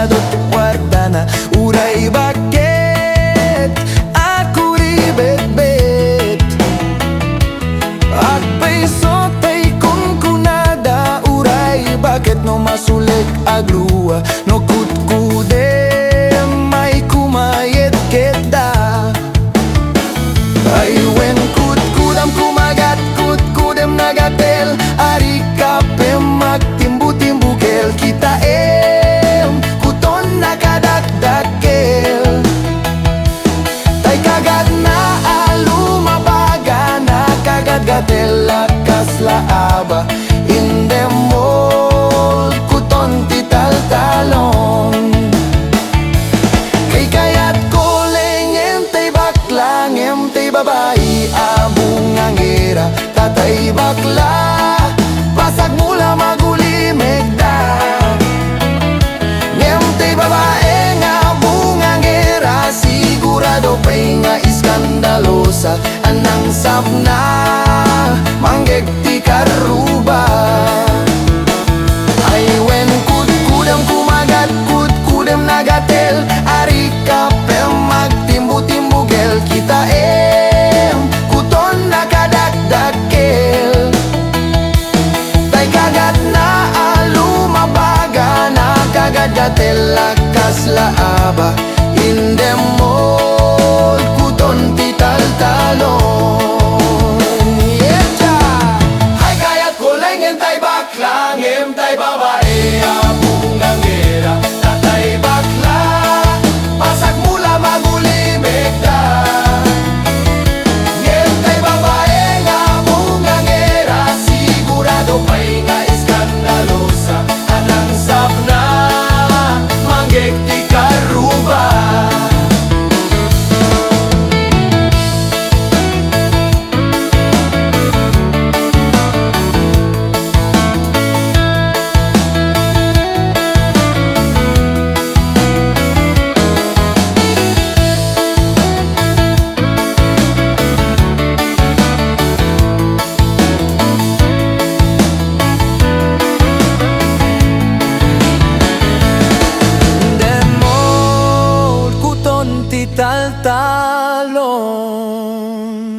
sigurado warta na uray bakit ako ribet-bet agpay sotay kung kunada uray bakit no masulik agluwa no kutkude may kumayet kita ay wen kutkudam kumagat kutkudem nagatel ari kape magtimbu-timbukel kita kuton nakadakdakel tay kagat na alumabaga nakagagatel lakas laaba in the mall kuton tital-talon kay kayat ko lengen tay baklang tay babae abong angera tatay bakla pasag mula magulimig da tay babae nga abong angera sigurado pa'y nga iskandalosa anang sapna manggekti karuba ay wen kutkudam kumagat kutkudem nagatel ari kape magtimbu-timbugel kita kuton nakadakdakel tay kagat na alumabaga nakagagatel lakas laaba in the mall kuton tital-talon hay kayat ko lengen tay baklang tay babae abong angera tatay bakla pasag mula magulimig da tay babae nga abong angera sigurado pa'y nga iskandalosa anang sapna manggekti karuba tital-talon